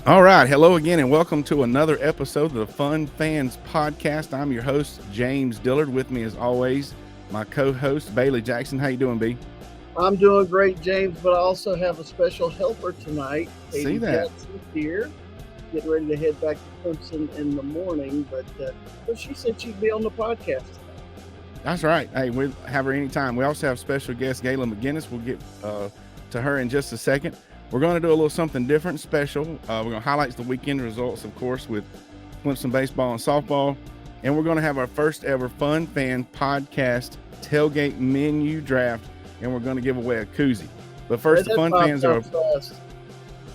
All right. Hello again, and welcome to another episode of the Fun Fans Podcast. I'm your host, James Dillard. With me, as always, my co-host, Bailey Jackson. How you doing, B? I'm doing great, James, but I also have a special helper tonight. See Katie that? Jackson's here, getting ready to head back to Clemson in the morning, but she said she'd be on the podcast tonight. That's right. Hey, we'll have her anytime. We also have special guest, Gayla McGinnis. We'll get to her in just a second. We're going to do a little something different, special. We're going to highlight the weekend results, of course, with Clemson baseball and softball. And we're going to have our first ever Fun Fan Podcast tailgate menu draft. And we're going to give away a koozie. But first, the Fun Fans are... Fast.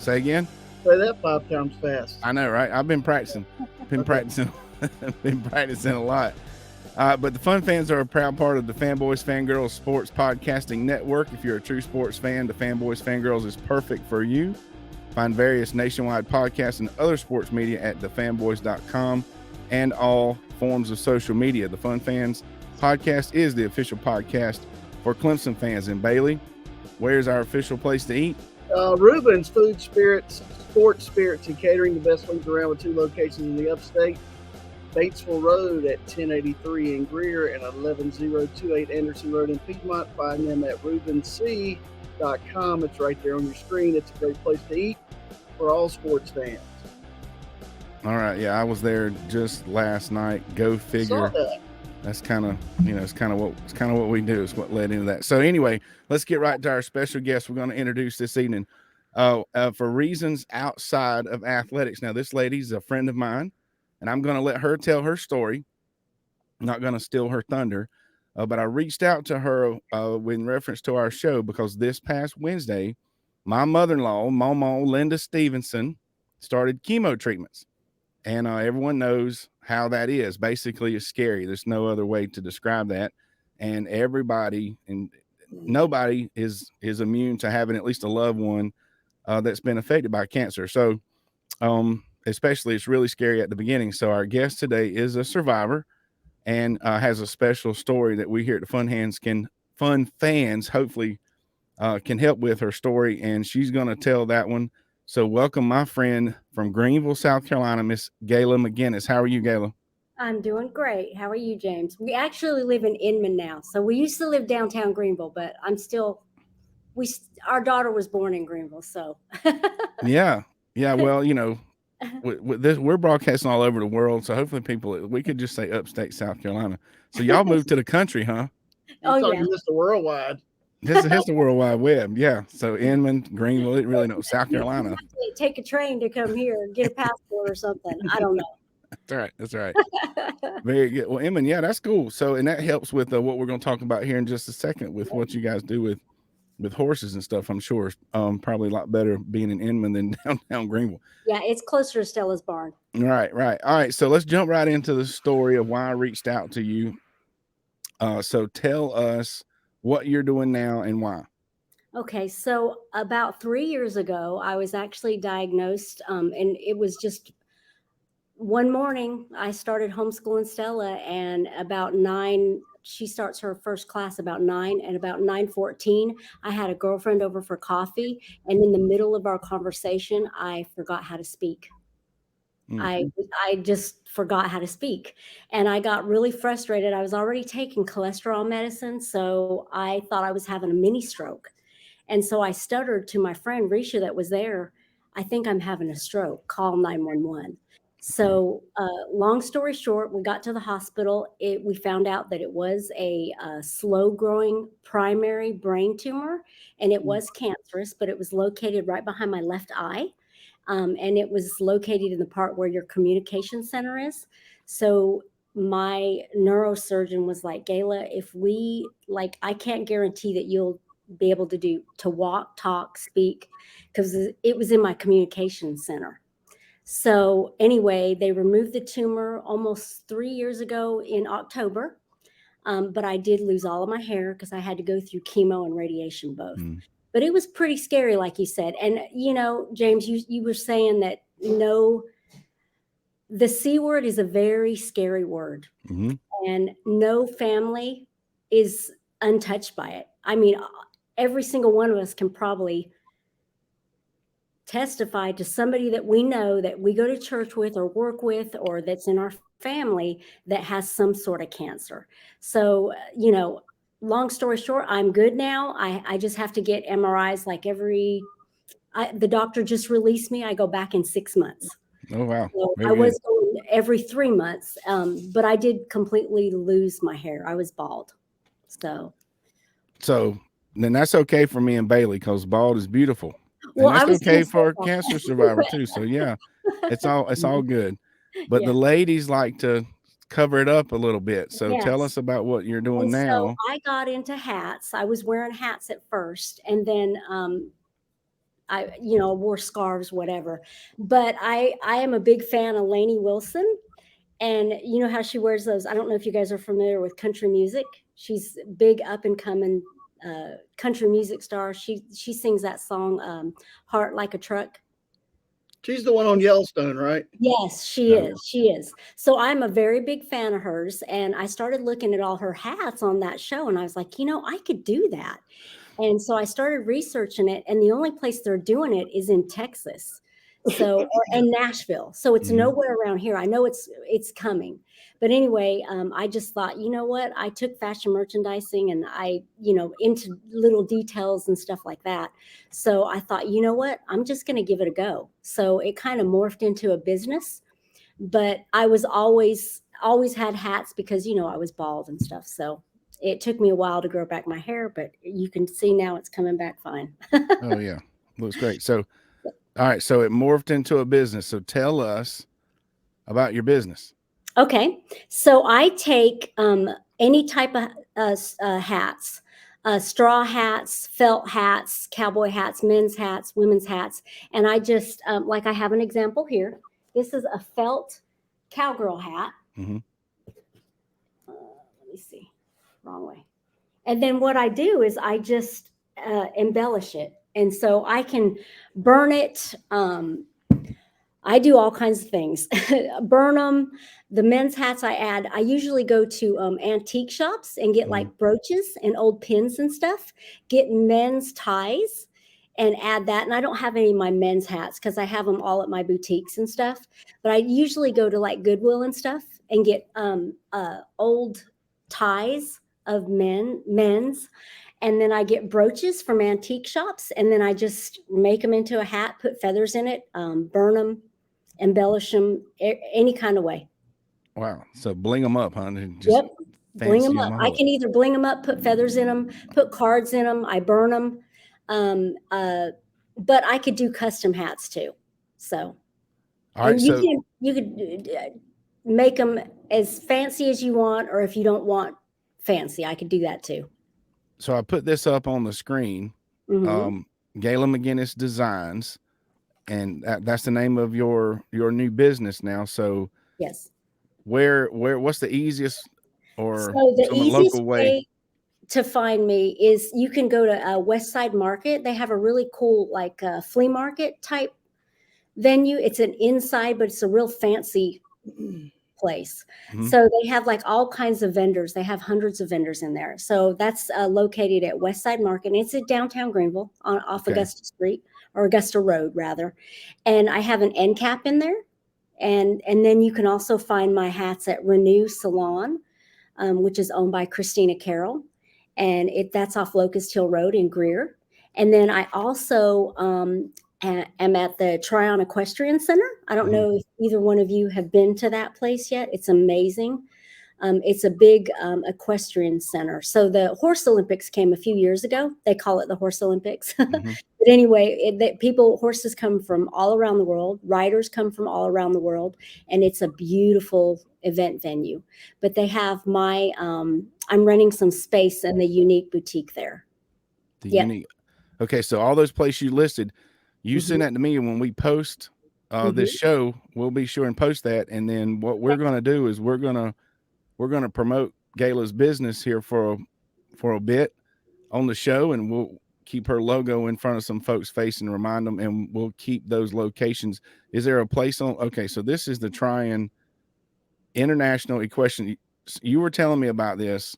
Say again? Say that 5 times fast. I know, right? I've been practicing. Been practicing a lot. But the Fun Fans are a proud part of the Fanboys Fangirls Sports Podcasting Network. If you're a true sports fan, the Fanboys Fangirls is perfect for you. Find various nationwide podcasts and other sports media at thefanboys.com and all forms of social media. The Fun Fans Podcast is the official podcast for Clemson fans. And Bailey, where's our official place to eat? Reuben's Food Spirits, Sports Spirits and Catering, the best ones around, with 2 locations in the upstate. Batesville Road at 1083 in Greer and 11028 Anderson Road in Piedmont. Find them at ReubenC.com. It's right there on your screen. It's a great place to eat for all sports fans. All right, yeah, I was there just last night. Go figure. That's kind of, it's kind of what we do. Is what led into that. So anyway, let's get right to our special guest. We're going to introduce this evening. For reasons outside of athletics. Now, this lady's a friend of mine, and I'm going to let her tell her story. I'm not going to steal her thunder, but I reached out to her in reference to our show because this past Wednesday, my mother-in-law, Momo Linda Stevenson, started chemo treatments. And everyone knows how that is. Basically, it's scary. There's no other way to describe that. And everybody and nobody is immune to having at least a loved one that's been affected by cancer. So, especially, it's really scary at the beginning. So, our guest today is a survivor and has a special story that we here at the Fun Fans hopefully can help with her story. And she's going to tell that one. So welcome my friend from Greenville, South Carolina, Miss Gayla McGinnis. How are you, Gayla? I'm doing great. How are you, James? We actually live in Inman now. So we used to live downtown Greenville, but our daughter was born in Greenville. So yeah. Well, with this, we're broadcasting all over the world. So hopefully we could just say upstate South Carolina. So y'all moved to the country, huh? Oh, yeah. Mr. Worldwide. This is the World Wide Web. Yeah. So Inman, Greenville, it really knows South Carolina. Take a train to come here, get a passport or something. I don't know. That's right. Very good. Well, Inman, yeah, that's cool. So, and that helps with what we're going to talk about here in just a second with what you guys do with horses and stuff. I'm sure probably a lot better being in Inman than downtown Greenville. Yeah, it's closer to Stella's barn. Right. All right. So let's jump right into the story of why I reached out to you. So tell us what you're doing now and why. Okay, so about 3 years ago, I was actually diagnosed, and it was just one morning I started homeschooling Stella, and about 9, she starts her first class about 9, and about 9:14, I had a girlfriend over for coffee, and in the middle of our conversation, I forgot how to speak. I just forgot how to speak, and I got really frustrated. I was already taking cholesterol medicine, so I thought I was having a mini stroke. And so I stuttered to my friend Risha that was there, I think I'm having a stroke, call 911. So long story short, we got to the hospital. We found out that it was a slow growing primary brain tumor, and it was cancerous, but it was located right behind my left eye. And it was located in the part where your communication center is. So my neurosurgeon was like, Gayla, I can't guarantee that you'll be able to walk, talk, speak, because it was in my communication center. So anyway, they removed the tumor almost 3 years ago in October. But I did lose all of my hair because I had to go through chemo and radiation both. But it was pretty scary, like you said. And, James, you were saying that the C word is a very scary word. And no family is untouched by it. I mean, every single one of us can probably testify to somebody that we know, that we go to church with or work with, or that's in our family, that has some sort of cancer. So, long story short, I'm good now. I just have to get MRIs like the doctor just released me. I go back in 6 months. Oh, wow. So I Very good. was going every 3 months, but I did completely lose my hair. I was bald. So then that's okay for me and Bailey, because bald is beautiful. Well, And I that's was going okay to for a say cancer survivor too. So yeah, it's all good. But yeah. the ladies like to cover it up a little bit. So tell Yes. us about what you're doing And so now. I got into hats. I was wearing hats at first, and then I wore scarves, whatever. But I am a big fan of Lainey Wilson, and you know how she wears those. I don't know if you guys are familiar with country music. She's big up and coming country music star. She sings that song, "Heart Like a Truck." She's the one on Yellowstone, right? Yes, she Yeah. is. She is. So I'm a very big fan of hers. And I started looking at all her hats on that show. And I was like, I could do that. And so I started researching it. And the only place they're doing it is in Texas. And Nashville. So it's Mhm. nowhere around here. I know it's coming. But anyway, I just thought, you know what? I took fashion merchandising and I, into little details and stuff like that. So I thought, you know what? I'm just going to give it a go. So it kind of morphed into a business, but I was always had hats because, I was bald and stuff. So it took me a while to grow back my hair, but you can see now it's coming back fine. Oh yeah. Looks great. So all right, so it morphed into a business. So tell us about your business. Okay. So I take any type of hats, straw hats, felt hats, cowboy hats, men's hats, women's hats. And I just, like I have an example here. This is a felt cowgirl hat. Mm-hmm. Let me see. Wrong way. And then what I do is I just embellish it. And so I can burn it. I do all kinds of things. Burn them. The men's hats I usually go to antique shops and get like brooches and old pins and stuff. Get men's ties and add that. And I don't have any of my men's hats because I have them all at my boutiques and stuff. But I usually go to like Goodwill and stuff and get old ties of men's. And then I get brooches from antique shops, and then I just make them into a hat, put feathers in it, burn them, embellish them any kind of way. Wow. So bling them up, huh? Just Yep. Bling fancy them up. them I all up. can either bling them up, put feathers in them, put cards in them. I burn them. But I could do custom hats too. So, All right. and So you could make them as fancy as you want, or if you don't want fancy, I could do that too. so I put this up on the screen. Mm-hmm. Gayla McGinnis Designs, and that's the name of your new business now. So Yes. what's the easiest or So the some easiest local way? way to find me is you can go to West Side Market. They have a really cool like flea market type venue. It's an inside, but it's a real fancy place. Mm-hmm. So they have like all kinds of vendors. They have hundreds of vendors in there. So that's located at West Side Market. And it's in downtown Greenville off Okay. Augusta Street, or Augusta Road rather. And I have an end cap in there. And then you can also find my hats at Renew Salon, which is owned by Christina Carroll. And that's off Locust Hill Road in Greer. And then I also am at the Tryon Equestrian Center. I don't know if either one of you have been to that place yet. It's amazing. It's a big equestrian center. So the Horse Olympics came a few years ago. They call it the Horse Olympics. But anyway, horses come from all around the world. Riders come from all around the world. And it's a beautiful event venue. But they have I'm renting some space in the Unique Boutique there. Unique. Okay, so all those places you listed, you send that to me, and when we post this show, we'll be sure and post that. And then what we're going to do is we're going to promote Gayla's business here for a bit on the show, and we'll keep her logo in front of some folks' face and remind them, and we'll keep those locations. Is there a place on? Okay, so this is the Tryon International Equestrian. You were telling me about this.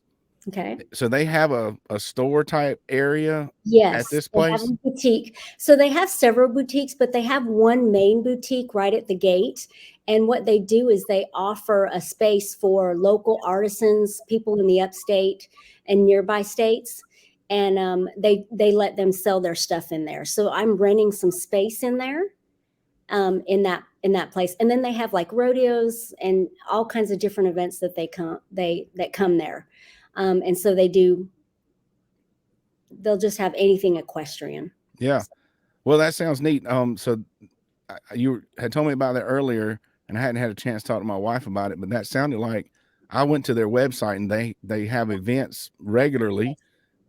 Okay. So they have a store type area at Yes, this they have place? a boutique. So they have several boutiques, but they have one main boutique right at the gate. And what they do is they offer a space for local artisans, people in the upstate and nearby states, and they let them sell their stuff in there. So I'm renting some space in there, in that place, and then they have like rodeos and all kinds of different events that that come there, and so they'll just have anything equestrian. Yeah. Well, that sounds neat. So you had told me about that earlier, and I hadn't had a chance to talk to my wife about it, but that sounded like I went to their website and they have events regularly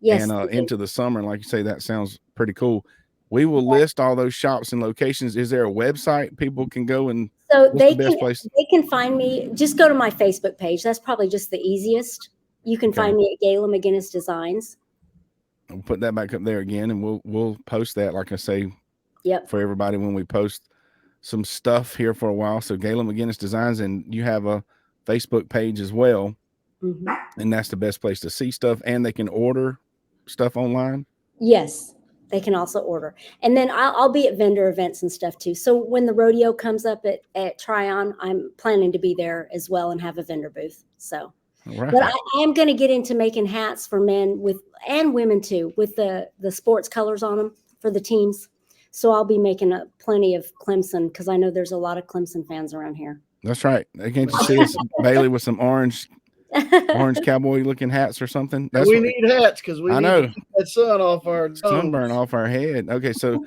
Yes, and they do. into the summer. And like you say, that sounds pretty cool. We will list all those shops and locations. Is there a website people can go and So what's the best place? they can find me. Just go to my Facebook page. That's probably just the easiest. You can Okay. find me at Gayla McGinnis Designs. We'll put that back up there again, and we'll post that, like I say, Yep. for everybody when we post some stuff here for a while. So Gayla McGinnis Designs, and you have a Facebook page as well, and that's the best place to see stuff, and they can order stuff online. Yes, they can also order. And then I'll be at vendor events and stuff too. So when the rodeo comes up at Tryon, I'm planning to be there as well and have a vendor booth. So, All right. but I am going to get into making hats for men and women too, with the sports colors on them for the teams. So I'll be making plenty of Clemson, because I know there's a lot of Clemson fans around here. That's right. Can't you see us, Bailey, with some orange cowboy looking hats or something? That's we need hats because we I need know. to keep that sun off our Sunburn nose. off our head. Okay, so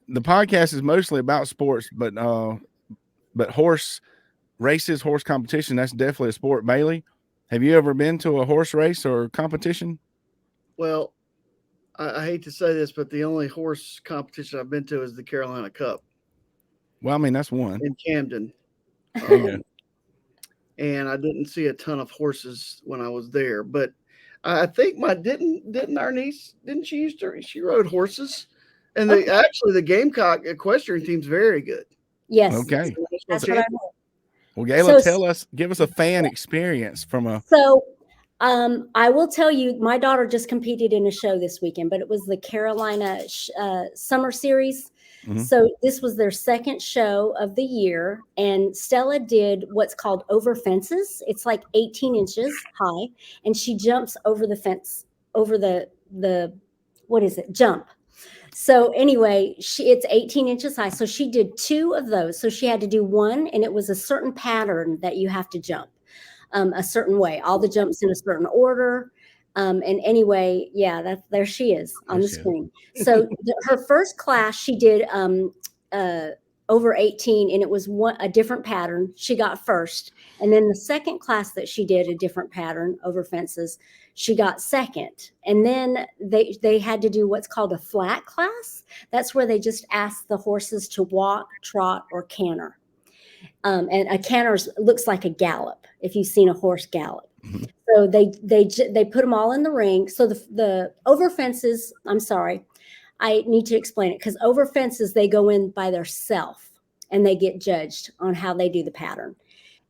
the podcast is mostly about sports, but horse races, horse competition, that's definitely a sport. Bailey, have you ever been to a horse race or competition? Well, I hate to say this, but the only horse competition I've been to is the Carolina Cup Well, I mean, that's one. in Camden. Yeah. And I didn't see a ton of horses when I was there, but I think didn't our niece, didn't she rode horses, and actually the Gamecock equestrian team's very good. Yes. Okay. That's what I heard. Well, Gayla, give us a fan experience from a. So I will tell you, my daughter just competed in a show this weekend, but it was the Carolina Summer Series. Mhm. So this was their second show of the year, and Stella did what's called over fences. It's like 18 inches high, and she jumps over the fence, over the what is it? Jump. So anyway, it's 18 inches high. So she did 2 of those. So she had to do one, and it was a certain pattern that you have to jump a certain way. All the jumps in a certain order. And anyway, yeah, there she is on the screen. So her first class, she did over 18, and it was a different pattern. She got first. And then the second class that she did a different pattern over fences, she got second. And then they had to do what's called a flat class. That's where they just ask the horses to walk, trot, or canter. And a canter looks like a gallop, if you've seen a horse gallop. Mhm. So they put them all in the ring. So the over fences, I'm sorry, I need to explain it, because over fences, they go in by themselves and they get judged on how they do the pattern.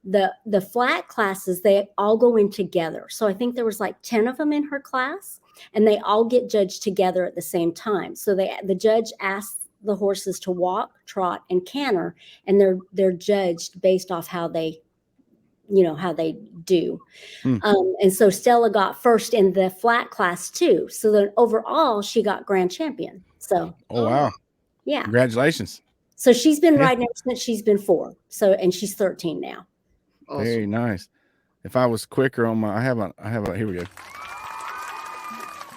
The flat classes, they all go in together. So I think there was like 10 of them in her class, and they all get judged together at the same time. So the judge asks the horses to walk, trot, and canter, and they're judged based off how they do. And so Stella got first in the flat class too. So then overall, she got grand champion. So, oh wow, yeah, congratulations. So she's been riding ever since she's been 4. So, and she's 13 now. Awesome. Very nice. If I was quicker on my, I have a, here we go.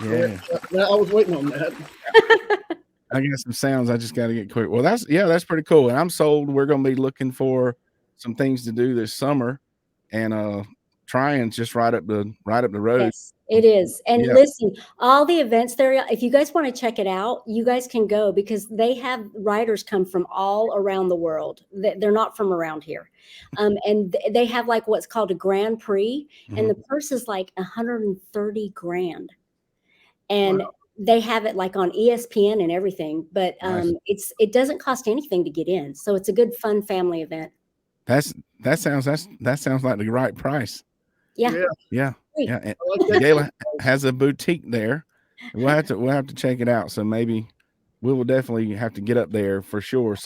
Yeah. I was waiting on that. I got some sounds. I just got to get quick. Well, that's pretty cool. And I'm sold. We're going to be looking for some things to do this summer, and trying just right up the road. Yes, it is. And listen, all the events there, if you guys want to check it out, you guys can go, because they have riders come from all around the world. They're not from around here. And they have like what's called a Grand Prix, and the purse is like 130 grand. And they have it like on ESPN and everything, but Nice. it doesn't cost anything to get in. So it's a good, fun family event. That sounds like the right price. Yeah. Yeah. Free. Yeah. And I like the that. Gala has a boutique there. We'll have to check it out. So maybe we will definitely have to get up there for sure.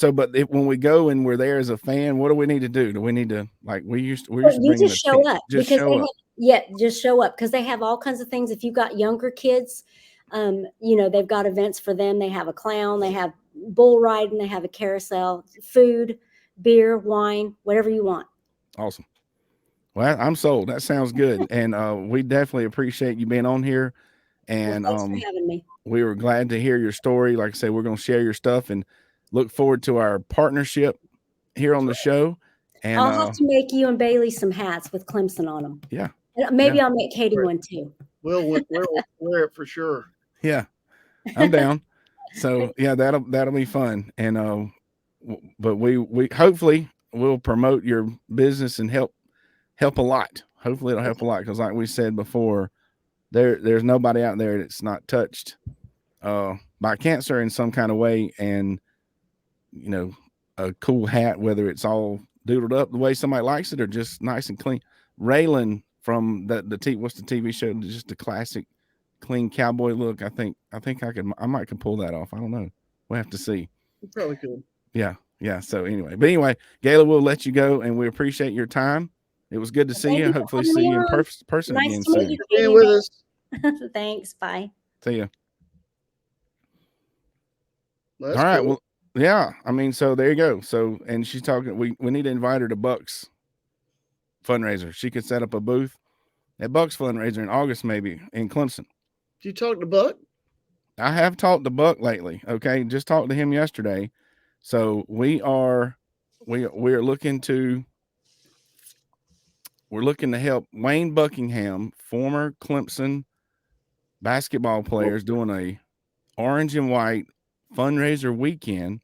But when we go and we're there as a fan, what do we need to do? Do we need to we're used to You bringing just show up just because show they up. just show up because they have all kinds of things. If you've got younger kids, they've got events for them. They have a clown, they have bull riding, they have a carousel, food, beer, wine, whatever you want. Awesome. Well, I'm sold. That sounds good. And we definitely appreciate you being on here. Well, And thanks for having me. we were glad to hear your story. Like I said, we're going to share your stuff and look forward to our partnership here on the show. And I'll have to make you and Bailey some hats with Clemson on them. yeah, Maybe yeah. I'll make Katie one too. We'll wear it for sure. Yeah, I'm down. So yeah, that'll be fun. And but we hopefully will promote your business and help a lot. Hopefully it'll help a lot because like we said before, there's nobody out there that's not touched by cancer in some kind of way. And a cool hat, whether it's all doodled up the way somebody likes it or just nice and clean. Raylan from what's the TV show? Just a classic clean cowboy look. I think I might can pull that off. I don't know. We'll have to see. You probably could. Yeah. So anyway, Gayla, we'll let you go, and we appreciate your time. It was good to see you. Hopefully, see you in person nice again to meet soon. you, Being with us. Thanks. Bye. See you. That's all right. cool. Well, yeah. I mean, so there you go. So, and she's talking. We need to invite her to Buck's fundraiser. She could set up a booth at Buck's fundraiser in August, maybe in Clemson. Did you talk to Buck? I have talked to Buck lately. Okay, just talked to him yesterday. So we're looking to help Wayne Buckingham, former Clemson basketball players, doing a orange and white fundraiser weekend.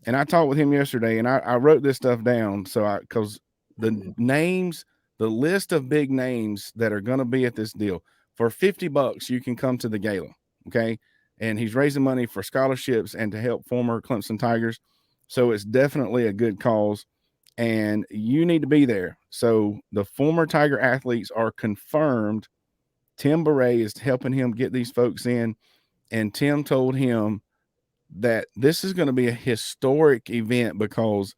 And I talked with him yesterday, and I wrote this stuff down because the list of big names that are going to be at this deal for $50, you can come to the gala. Okay. And he's raising money for scholarships and to help former Clemson Tigers. So it's definitely a good cause, and you need to be there. So the former Tiger athletes are confirmed. Tim Beret is helping him get these folks in, and Tim told him that this is going to be a historic event because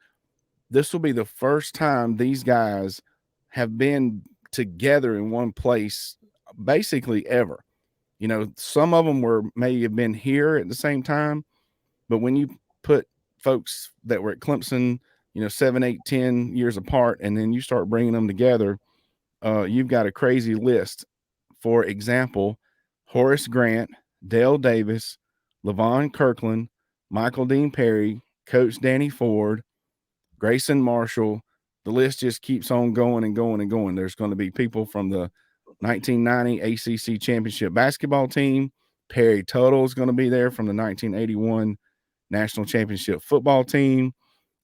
this will be the first time these guys have been together in one place basically ever. Some of them may have been here at the same time, but when you put folks that were at Clemson, 7, 8, 10 years apart, and then you start bringing them together, you've got a crazy list. For example, Horace Grant, Dale Davis, Levon Kirkland, Michael Dean Perry, Coach Danny Ford, Grayson Marshall. The list just keeps on going and going and going. There's going to be people from the 1990 ACC championship basketball team. Perry Tuttle is going to be there from the 1981 national championship football team.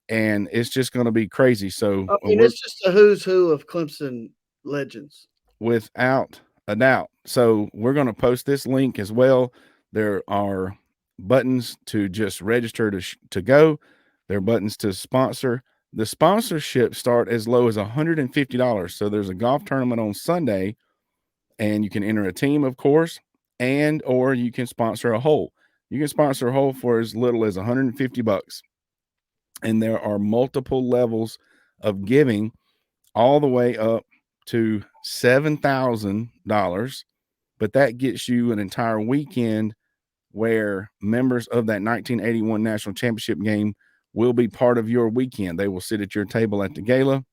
And it's just going to be crazy. So it's just a who's who of Clemson legends. Without a doubt. So we're going to post this link as well. There are buttons to just register to go. There are buttons to sponsor. The sponsorships start as low as $150. So there's a golf tournament on Sunday, and you can enter a team, of course, or you can sponsor a hole. You can sponsor a hole for as little as $150. And there are multiple levels of giving, all the way up to $7,000. But that gets you an entire weekend where members of that 1981 national championship game will be part of your weekend. They will sit at your table at the gala,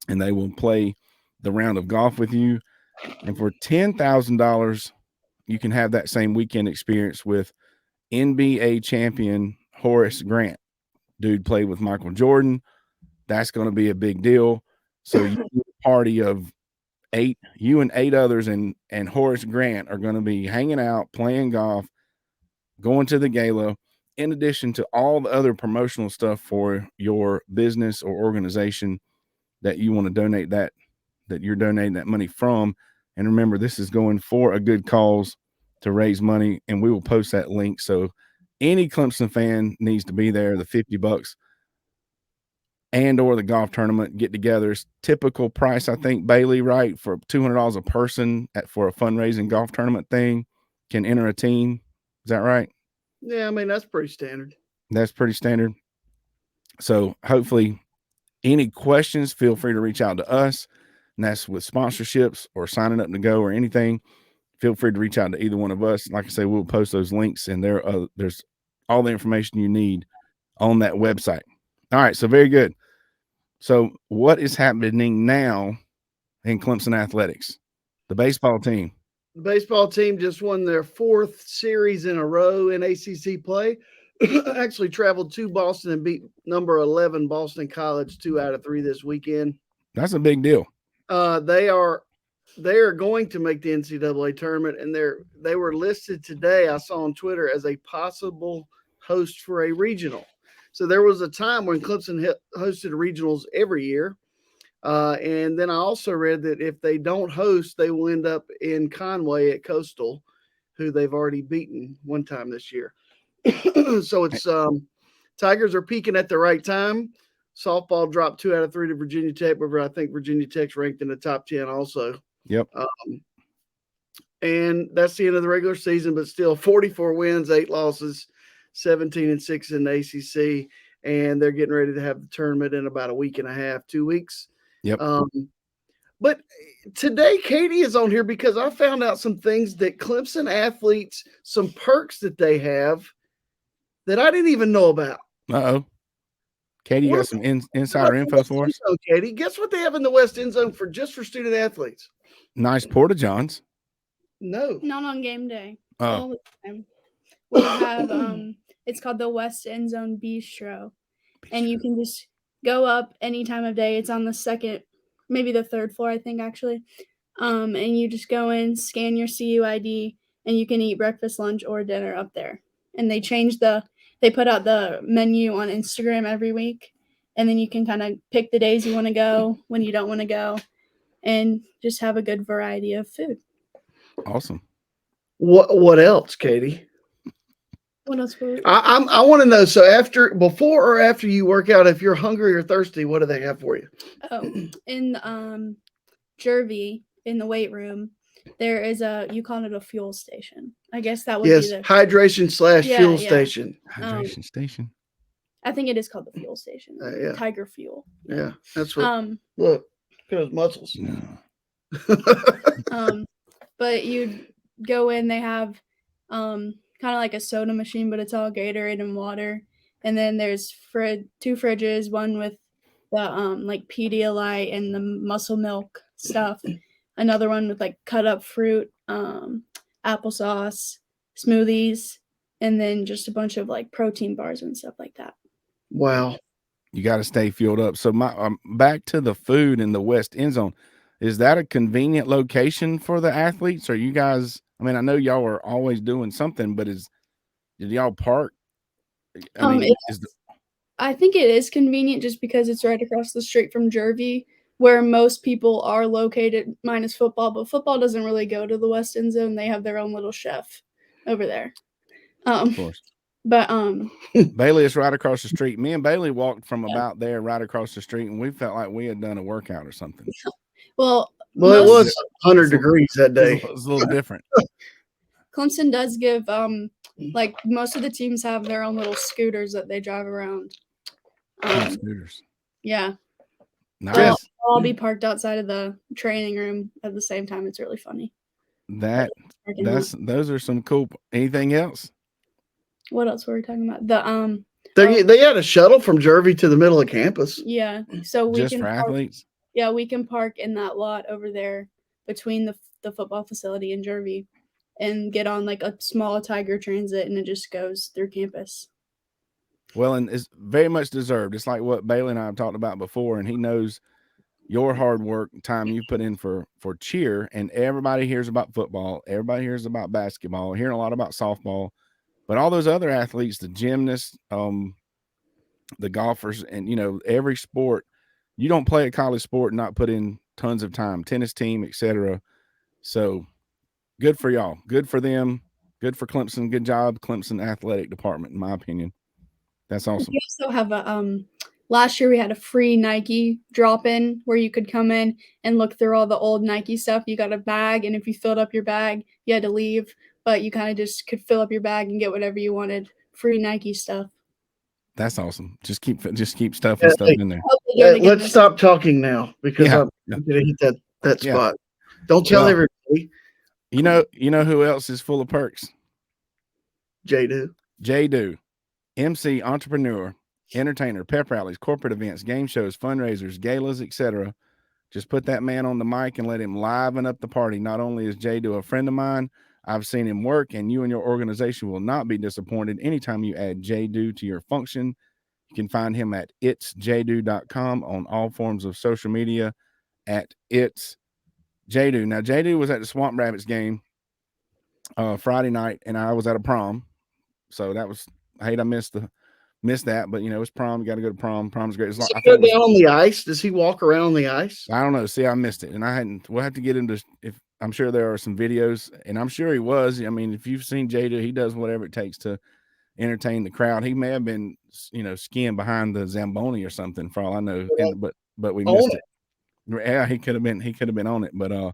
and they will play the round of golf with you. And for $10,000, you can have that same weekend experience with NBA champion Horace Grant. Dude played with Michael Jordan. That's going to be a big deal. So you party of 8, you and 8 others, and Horace Grant are going to be hanging out, playing golf, going to the gala, in addition to all the other promotional stuff for your business or organization that you want to donate that you're donating that money from. And remember, this is going for a good cause to raise money, and we will post that link. So any Clemson fan needs to be there. The $50 and or the golf tournament get-togethers. Typical price, I think, Bailey, right, for $200 a person for a fundraising golf tournament thing, can enter a team. Is that right? Yeah, I mean, that's pretty standard. That's pretty standard. So hopefully, any questions, feel free to reach out to us. And that's with sponsorships or signing up to go or anything. Feel free to reach out to either one of us. Like I say, we'll post those links, and there's all the information you need on that website. All right, so very good. So what is happening now in Clemson athletics? The baseball team. The baseball team just won their 4th series in a row in ACC play. Actually traveled to Boston and beat number 11 Boston College 2 out of 3 this weekend. That's a big deal. They are going to make the NCAA tournament, and they were listed today, I saw on Twitter, as a possible host for a regional. So there was a time when Clemson hosted regionals every year. And then I also read that if they don't host, they will end up in Conway at Coastal, who they've already beaten one time this year. So it's Tigers are peaking at the right time. Softball dropped 2 out of 3 to Virginia Tech, but I think Virginia Tech's ranked in the top 10 also. Yep. And that's the end of the regular season, but still 44 wins, 8 losses, 17-6 in the ACC, and they're getting ready to have the tournament in about a week and a half, 2 weeks. Yep. But today, Katie is on here because I found out some things that Clemson athletes, some perks that they have that I didn't even know about. Uh-oh. Katie, you got some insider info for us? Katie, guess what they have in the West End Zone for student athletes? Nice Porta Johns. No. Not on game day. Oh. All the time. We have it's called the West End Zone Bistro. And you can just go up any time of day. It's on the 2nd, maybe the 3rd floor, I think, actually. And you just go in, scan your CUID, and you can eat breakfast, lunch, or dinner up there. And they put out the menu on Instagram every week. And then you can kind of pick the days you want to go, when you don't want to go, and just have a good variety of food. Awesome. What else, Katie? What else? I want to know. So before or after you work out, if you're hungry or thirsty, what do they have for you? Oh, in Jervy, in the weight room, there is you call it a fuel station. I guess that would be the hydration / fuel station. Hydration station. I think it is called the fuel station. Yeah. Tiger Fuel. Yeah, that's what. Look at those muscles. No. But you go in. They have kind of like a soda machine, but it's all Gatorade and water. And then there's 2 fridges, one with the like Pedialyte and the muscle milk stuff, another one with like cut up fruit, applesauce, smoothies, and then just a bunch of like protein bars and stuff like that. Wow. You got to stay fueled up. So back to the food in the West End Zone. Is that a convenient location for the athletes? Or you guys, I mean, I know y'all are always doing something, but did y'all park? I think it is convenient just because it's right across the street from Jervy, where most people are located, minus football, but football doesn't really go to the West End Zone. They have their own little chef over there. Of course. But Bailey is right across the street. Me and Bailey walked from about there right across the street, and we felt like we had done a workout or something. Well, it was 100 degrees that day. It was a little different. Clemson does give like most of the teams have their own little scooters that they drive around. Scooters. Yeah. Nice. They'll all be parked outside of the training room at the same time. It's really funny. Those are some cool. Anything else? What else were we talking about? The they had a shuttle from Jervy to the middle of campus. Yeah. So we just can for athletes. Yeah, we can park in that lot over there between the football facility and Jervy and get on like a small Tiger Transit, and it just goes through campus. Well, and it's very much deserved. It's like what Bailey and I have talked about before, and he knows your hard work time you put in for cheer, and everybody hears about football. Everybody hears about basketball, hearing a lot about softball, but all those other athletes, the gymnasts, the golfers, and, every sport, you don't play a college sport and not put in tons of time, tennis team, etc. So good for y'all. Good for them. Good for Clemson. Good job, Clemson athletic department, in my opinion. That's awesome. We also have last year we had a free Nike drop-in where you could come in and look through all the old Nike stuff. You got a bag, and if you filled up your bag, you had to leave, but you kind of just could fill up your bag and get whatever you wanted. Free Nike stuff. That's awesome. Just keep stuffing stuff in there. Let's stop talking now because I'm gonna hit that spot. Don't tell everybody. You know who else is full of perks? J-Do, MC, entrepreneur, entertainer, pep rallies, corporate events, game shows, fundraisers, galas, etc. Just put that man on the mic and let him liven up the party. Not only is J-Do a friend of mine, I've seen him work, and you and your organization will not be disappointed anytime you add J-Do to your function. You can find him at itsjdo.com on all forms of social media at itsjdo. Now, J-Do was at the Swamp Rabbits game Friday night, and I was at a prom. So that was, I hate I missed that, but it's prom. You got to go to prom. Prom's great. Does he go down on the ice? Does he walk around on the ice? I don't know. See, I missed it, and we'll have to get into, if I'm sure there are some videos, and I'm sure he was. I mean, if you've seen J-Do, he does whatever it takes to entertain the crowd. He may have been, skiing behind the Zamboni or something for all I know, but we missed it. Yeah, he could have been on it, but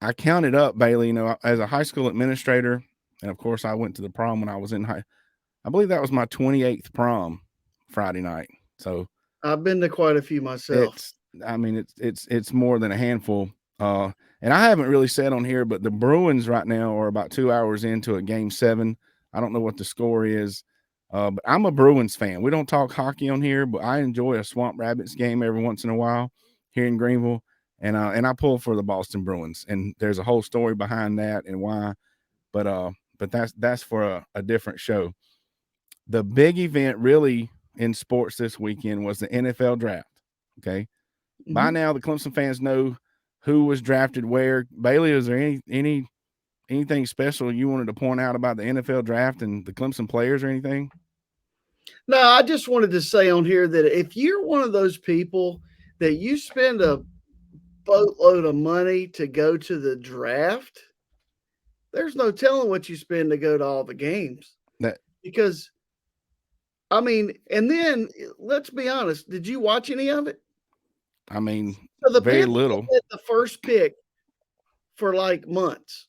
I counted up, Bailey, as a high school administrator, and of course I went to the prom when I was in I believe that was my 28th prom Friday night. So I've been to quite a few myself. It's more than a handful. And I haven't really said on here, but the Bruins right now are about 2 hours into a game 7. I don't know what the score is, but I'm a Bruins fan. We don't talk hockey on here, but I enjoy a Swamp Rabbits game every once in a while here in Greenville. And I pull for the Boston Bruins, and there's a whole story behind that and why, but that's for a different show. The big event really in sports this weekend was the NFL draft. Okay. Mm-hmm. By now the Clemson fans know who was drafted where. Bailey, is there anything special you wanted to point out about the NFL draft and the Clemson players or anything? No, I just wanted to say on here that if you're one of those people that you spend a boatload of money to go to the draft, there's no telling what you spend to go to all the games. Because, and then let's be honest, did you watch any of it? So very little. Had the first pick for like months.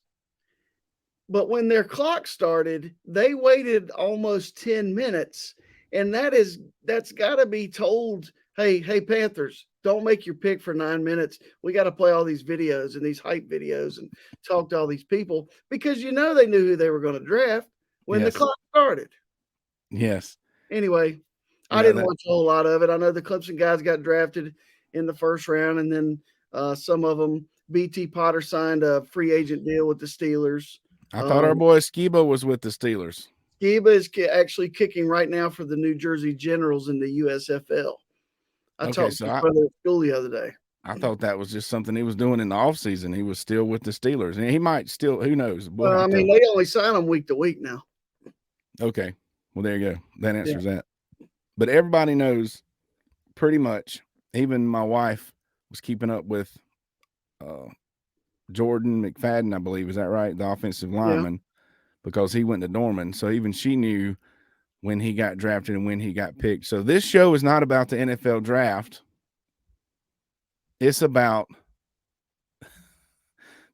But when their clock started, they waited almost 10 minutes. And that's got to be told, hey, Panthers, don't make your pick for 9 minutes. We got to play all these videos and these hype videos and talk to all these people because they knew who they were going to draft when the clock started. Yes. Anyway, I didn't watch a whole lot of it. I know the Clemson guys got drafted in the first round, and then some of them, BT Potter signed a free agent deal with the Steelers. I thought our boy Skiba was with the Steelers. Skiba is actually kicking right now for the New Jersey Generals in the USFL. I talked to my brother at school the other day. I thought that was just something he was doing in the offseason. He was still with the Steelers, and he might still, who knows? Well, they only sign them week to week now. Okay. Well, there you go. That answers that. But everybody knows pretty much, even my wife was keeping up with Jordan McFadden, I believe. Is that right? The offensive lineman, because he went to Norman. So even she knew when he got drafted and when he got picked. So this show is not about the NFL draft. It's about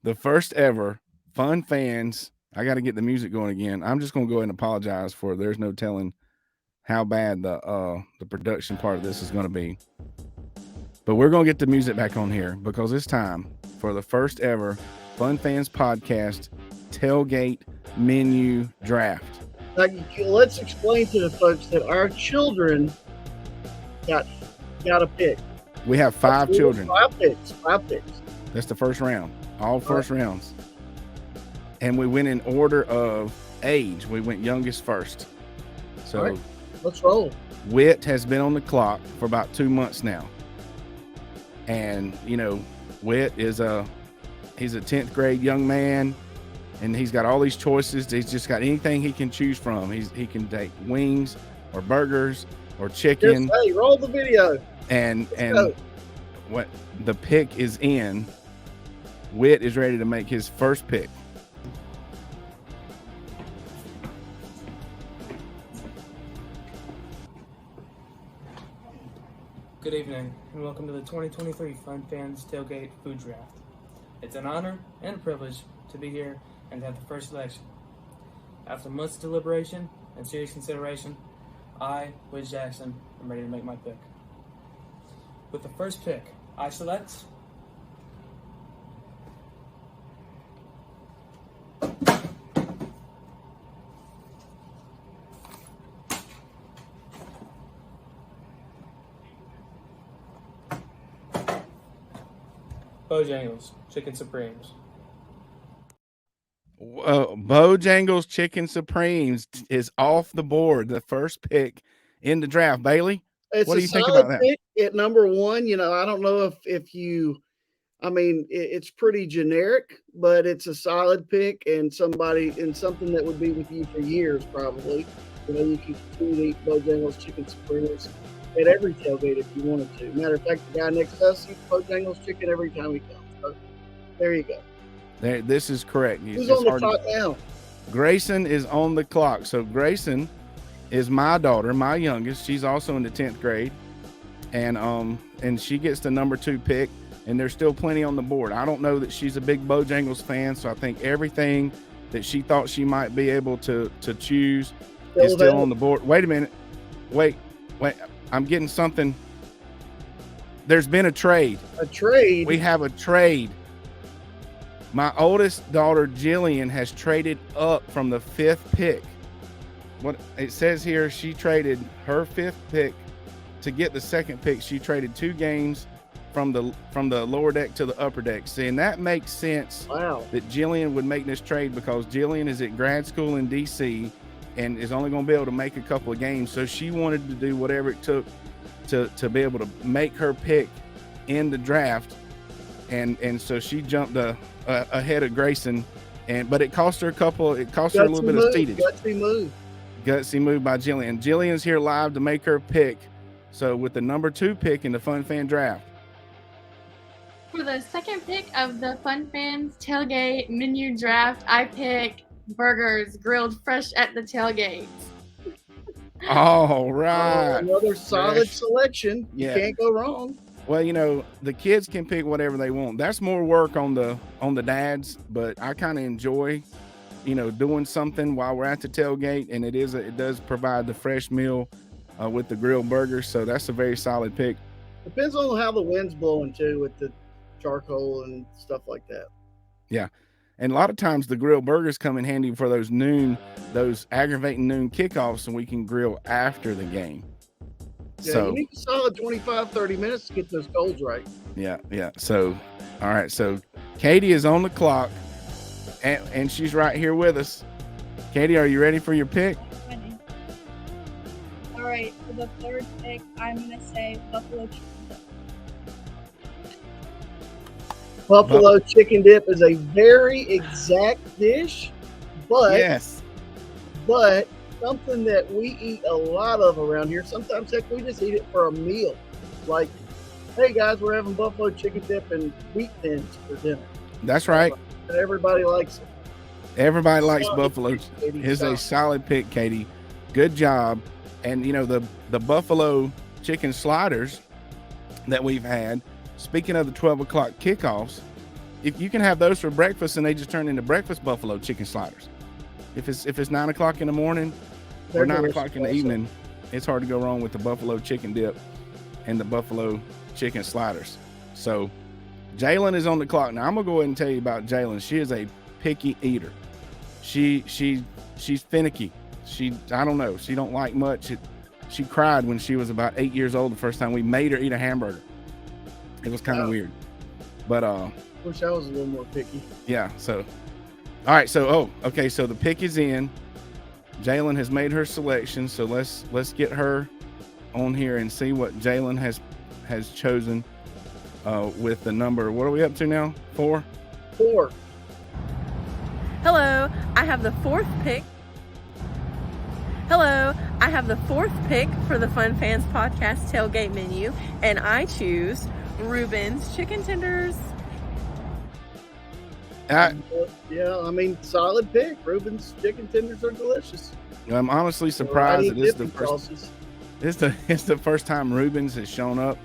the first ever Fun Fans. I got to get the music going again. I'm just going to go ahead and apologize for there's no telling how bad the production part of this is going to be. But we're going to get the music back on here because it's time for the first ever Fun Fans podcast tailgate menu draft. Let's explain to the folks that our children got a pick. We have 5 children. 5 picks. That's the first round. All first rounds. And we went in order of age. We went youngest first. So let's roll. Whit has been on the clock for about 2 months now. And, Whit is he's a 10th grade young man, and he's got all these choices. He's just got anything he can choose from. He can take wings or burgers or chicken. Just, hey, roll the video. And what the pick is in, Whit is ready to make his first pick. Good evening, and welcome to the 2023 Fun Fans Tailgate Food Draft. It's an honor and a privilege to be here and to have the first selection. After months of deliberation and serious consideration, I, Wiz Jackson, am ready to make my pick. With the first pick, I select Bojangles Chicken Supremes. Bojangles Chicken Supremes is off the board. The first pick in the draft. Bailey, what do you think about that? Pick at number one. I don't know if you. I mean, it's pretty generic, but it's a solid pick and something that would be with you for years, probably. You can continue to eat Bojangles Chicken Supremes at every tailgate if you wanted to. Matter of fact, the guy next to us eats Bojangles chicken every time he comes. So there you go. This is correct. Who's on the clock now? Grayson is on the clock. So Grayson is my daughter, my youngest. She's also in the 10th grade, and she gets the number 2 pick. And there's still plenty on the board. I don't know that she's a big Bojangles fan, so I think everything that she thought she might be able to choose is still on the board. Wait a minute. Wait. I'm getting something. There's been a trade. A trade? We have a trade. My oldest daughter, Jillian, has traded up from the 5th pick. What it says here, she traded her 5th pick to get the 2nd pick. She traded 2 games from the lower deck to the upper deck. See, and that makes sense. Wow. That Jillian would make this trade because Jillian is at grad school in DC and is only going to be able to make a couple of games. So she wanted to do whatever it took to be able to make her pick in the draft. And so she jumped ahead of Grayson, but it cost her a little bit of seatage. Gutsy move by Jillian. Jillian's here live to make her pick. So with the number 2 pick in the Fun Fan Draft. For the second pick of the Fun Fans Tailgate Menu Draft, I pick burgers grilled fresh at the tailgate. All right. Another solid selection. Yeah. You can't go wrong. Well, the kids can pick whatever they want. That's more work on the dads, but I kind of enjoy, doing something while we're at the tailgate, and it does provide the fresh meal with the grilled burgers. So that's a very solid pick. Depends on how the wind's blowing too, with the charcoal and stuff like that. Yeah. And a lot of times the grilled burgers come in handy for those aggravating noon kickoffs, and we can grill after the game. Yeah, so you need a solid 25-30 minutes to get those coals right. Yeah. So, all right. So Katie is on the clock, and she's right here with us. Katie, are you ready for your pick? Ready. All right. For the third pick, I'm going to say buffalo chicken dip. Buffalo chicken dip is a very exact dish, but something that we eat a lot of around here. Sometimes, heck, we just eat it for a meal. Like, hey guys, we're having buffalo chicken dip and wheat thins for dinner. That's right. And everybody likes it. Everybody likes buffalo. It's a solid pick, Katie. Good job. And the buffalo chicken sliders that we've had. Speaking of the 12 o'clock kickoffs, if you can have those for breakfast, and they just turn into breakfast buffalo chicken sliders. If it's 9 o'clock in the morning or 9 o'clock in the evening, it's hard to go wrong with the buffalo chicken dip and the buffalo chicken sliders. So Jalen is on the clock. Now I'm gonna go ahead and tell you about Jalen. She is a picky eater. She's finicky. I don't know. She don't like much. She cried when she was about 8 years old the first time we made her eat a hamburger. It was kind of weird, but wish I was a little more picky. Yeah. So, all right. So, okay. So the pick is in. Jalen has made her selection. So let's get her on here and see what Jalen has chosen with the number. What are we up to now? 4. Hello. I have the 4th pick. Hello, I have the 4th pick for the Fun Fans Podcast Tailgate Menu, and I choose Reuben's Chicken Tenders. Yeah, I mean, solid pick. Reuben's Chicken Tenders are delicious. I'm honestly surprised that this is the first. it's the first time Rubens has shown up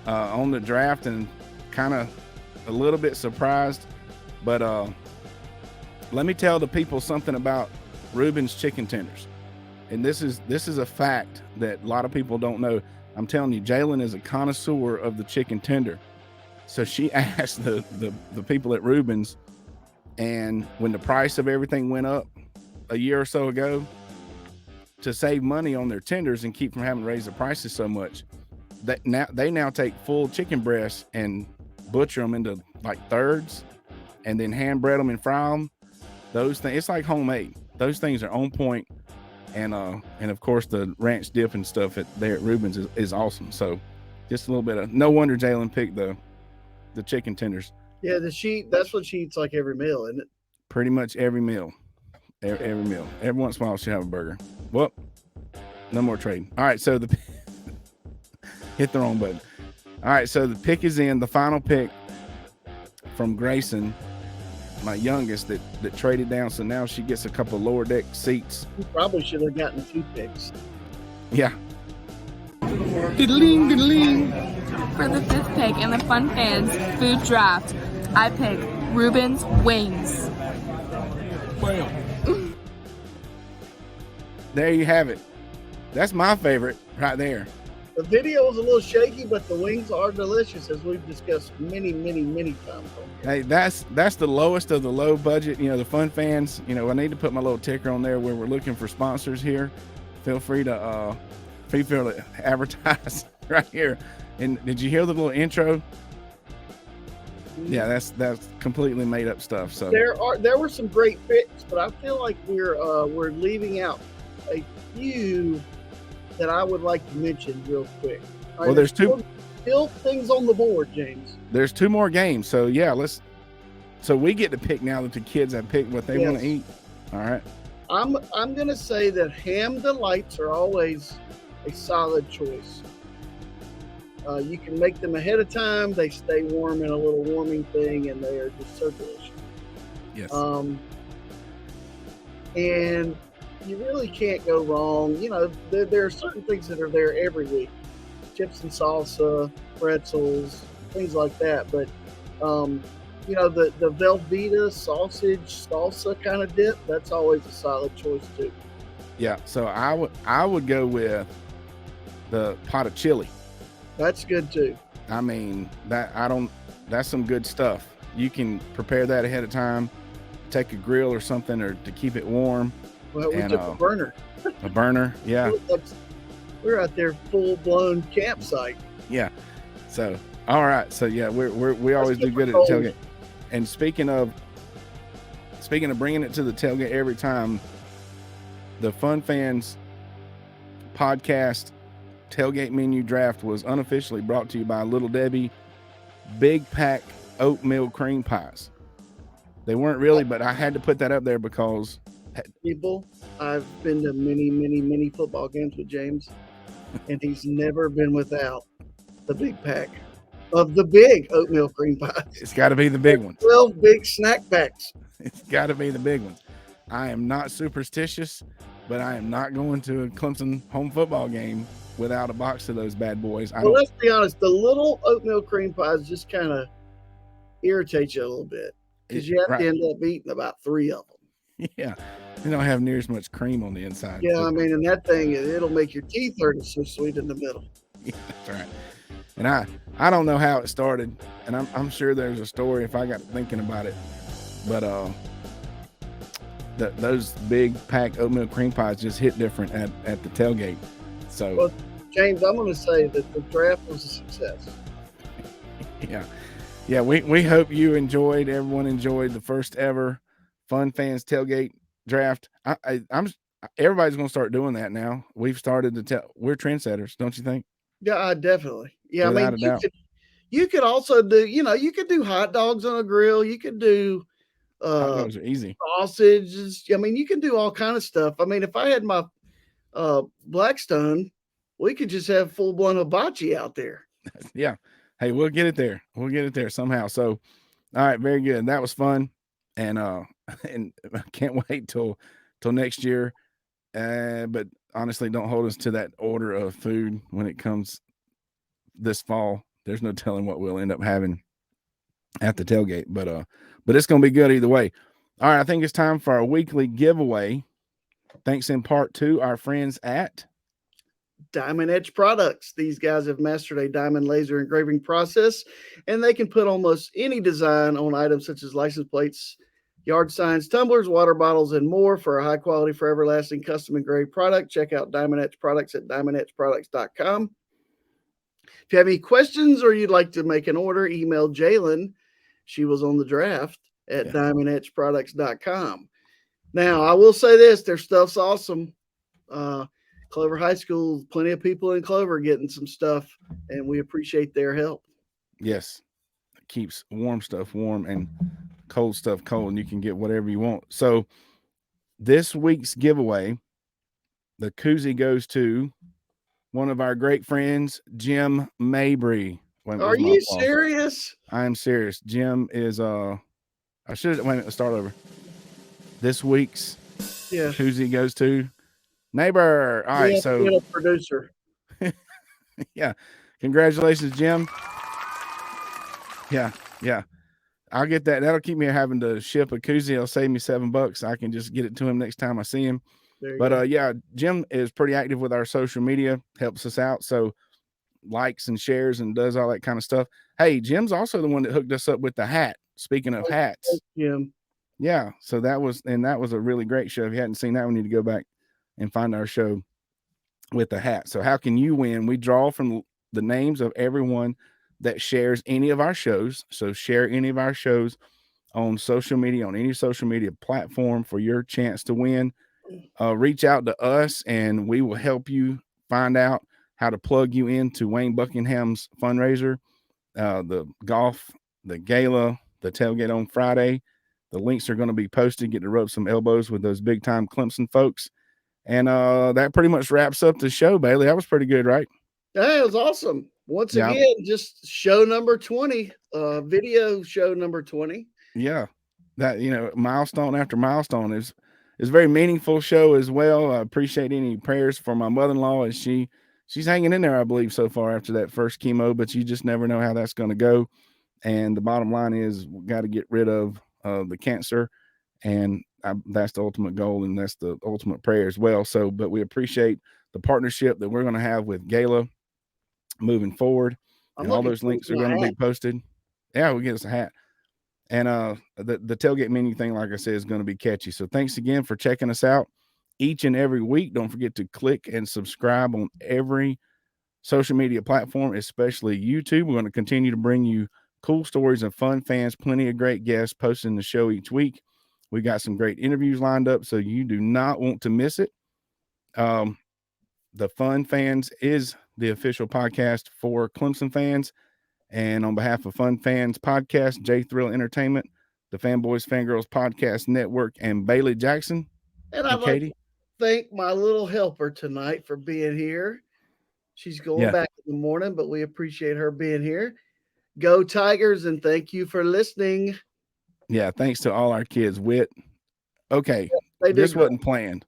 on the draft, and kind of a little bit surprised. But let me tell the people something about Rubens chicken tenders. And this is a fact that a lot of people don't know. I'm telling you, Jalen is a connoisseur of the chicken tender. So she asked the people at Rubens, and when the price of everything went up a year or so ago, to save money on their tenders and keep from having to raise the prices so much, they now take full chicken breasts and butcher them into like thirds, and then hand bread them and fry them. Those things, it's like homemade. Those things are on point. And of course the ranch dip and stuff there at Rubens is awesome. So just a little bit of, no wonder Jalen picked the chicken tenders. Yeah, that's what she eats like every meal, isn't it? Pretty much every meal. Every meal. Every once in a while she'll have a burger. Well, no more trading. All right, so hit the wrong button. All right, so the pick is in, the final pick from Grayson, my youngest, that traded down, so now she gets a couple lower deck seats. You probably should have gotten 2 picks. Yeah. Diddling, diddling. For the 5th pick in the Fun Fans food draft, I pick Reuben's Wings. There you have it. That's my favorite right there. The video was a little shaky, but the wings are delicious, as we've discussed many, many, many times. Hey, that's the lowest of the low budget. The Fun Fans. I need to put my little ticker on there where we're looking for sponsors here. Feel free to advertise right here. And did you hear the little intro? Yeah, that's completely made up stuff. So there were some great picks, but I feel like we're leaving out a few that I would like to mention real quick. Well, there's still things on the board, James. There's 2 more games, so yeah, so we get to pick now that the kids have picked what they want to eat. All right. I'm gonna say that ham delights are always a solid choice. You can make them ahead of time. They stay warm in a little warming thing, and they are just so delicious. Yes. And you really can't go wrong. There are certain things that are there every week. Chips and salsa, pretzels, things like that. But, the Velveeta sausage salsa kind of dip, that's always a solid choice too. Yeah, so I would go with the pot of chili. That's good too. I mean, that's some good stuff. You can prepare that ahead of time, take a grill or something, or to keep it warm. Well, we took a burner. A burner, yeah. We're out there full-blown campsite. Yeah. So, all right. So yeah, we always do good at the tailgate. And speaking of bringing it to the tailgate every time, the Fun Fans podcast tailgate menu draft was unofficially brought to you by Little Debbie Big Pack Oatmeal Cream Pies. They weren't really, but I had to put that up there because I've been to many, many, many football games with James, and he's never been without the big pack of the big oatmeal cream pies. It's got to be the big ones. 12 big snack packs. It's got to be the big ones. I am not superstitious, but I am not going to a Clemson home football game without a box of those bad boys. Well, let's be honest. The little oatmeal cream pies just kind of irritate you a little bit because you have to end up eating about 3 of them. Yeah. They don't have near as much cream on the inside. Yeah, I mean, and that thing, it'll make your teeth hurt. It's so sweet in the middle. Yeah, that's right. And I don't know how it started, and I'm sure there's a story if I got thinking about it. But those big pack oatmeal cream pies just hit different at the tailgate. So, well, James, I'm going to say that the draft was a success. Yeah. We hope everyone enjoyed the first ever Fun Fans tailgate draft. Everybody's going to start doing that now. We've started we're trendsetters, don't you think? Yeah, definitely. Yeah, without I mean, a doubt. You could also do, you could do hot dogs on a grill. You could do hot dogs are easy. Sausages. I mean, you can do all kind of stuff. I mean, if I had my Blackstone, we could just have full blown hibachi out there. Yeah. Hey, we'll get it there. We'll get it there somehow. So, all right, very good. That was fun, and I can't wait till next year. But honestly, don't hold us to that order of food when it comes this fall. There's no telling what we'll end up having at the tailgate, but it's going to be good either way. All right, I think it's time for our weekly giveaway. Thanks in part to our friends at Diamond Edge Products. These guys have mastered a diamond laser engraving process, and they can put almost any design on items such as license plates, yard signs, tumblers, water bottles, and more. For a high quality, forever lasting custom engraved product, check out Diamond Edge Products at diamondedgeproducts.com. If you have any questions or you'd like to make an order, email Jalen. She was on the draft at diamondedgeproducts.com. Now, I will say this, their stuff's awesome. Clover High School, plenty of people in Clover getting some stuff, and we appreciate their help. Yes, it keeps warm stuff warm and cold stuff cold, and you can get whatever you want. So this week's giveaway, the koozie goes to one of our great friends, Jim Mabry. Are you serious? I am serious. Jim is I should wait a minute, start over. This week's koozie goes to neighbor. All right, so producer. Yeah, congratulations, Jim. Yeah, I'll get that. That'll keep me having to ship a koozie. It'll save me $7. I can just get it to him next time I see him. But yeah, Jim is pretty active with our social media, helps us out. So likes and shares and does all that kind of stuff. Hey, Jim's also the one that hooked us up with the hat. Speaking of hats, Jim. Yeah, so that was a really great show. If you hadn't seen that, we need to go back and find our show with the hat. So how can you win? We draw from the names of everyone that shares any of our shows. So share any of our shows on social media, on any social media platform for your chance to win. Reach out to us and we will help you find out how to plug you into Wayne Buckingham's fundraiser, the golf, the gala, the tailgate on Friday. The links are going to be posted. Get to rub some elbows with those big time Clemson folks. And that pretty much wraps up the show, Bailey. That was pretty good, right? Yeah, it was awesome. Once again, just show number 20, video show number 20. Yeah. That, milestone after milestone is a very meaningful show as well. I appreciate any prayers for my mother-in-law as she's hanging in there, I believe, so far after that first chemo, but you just never know how that's going to go. And the bottom line is we got to get rid of the cancer, and that's the ultimate goal, and that's the ultimate prayer as well. So, but we appreciate the partnership that we're going to have with Gala moving forward, and all those links are going to be posted. Yeah, we'll get us a hat. And the tailgate menu thing, like I said, is going to be catchy. So thanks again for checking us out each and every week. Don't forget to click and subscribe on every social media platform, especially YouTube. We're going to continue to bring you cool stories and fun fans, plenty of great guests posting the show each week. We got some great interviews lined up, so you do not want to miss it. The Fun Fans is the official podcast for Clemson fans. And on behalf of Fun Fans Podcast, J Thrill Entertainment, the Fanboys Fangirls Podcast Network, and Bailey Jackson and I'd like to thank my little helper tonight for being here. She's going back in the morning, but we appreciate her being here. Go Tigers, and thank you for listening. Yeah, thanks to all our kids. Wit. Okay, this wasn't planned.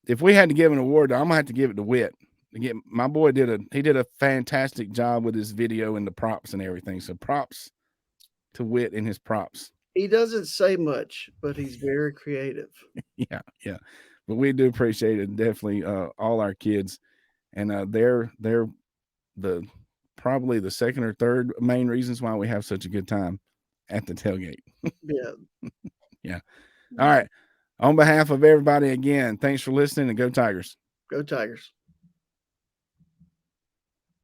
If we had to give an award, I'm gonna have to give it to Wit. Again, my boy did a fantastic job with his video and the props and everything. So props to Wit and his props. He doesn't say much, but he's very creative. Yeah. But we do appreciate it. Definitely all our kids. And they're probably the second or third main reasons why we have such a good time at the tailgate. Yeah. All right. On behalf of everybody, again, thanks for listening, and go Tigers. Go Tigers.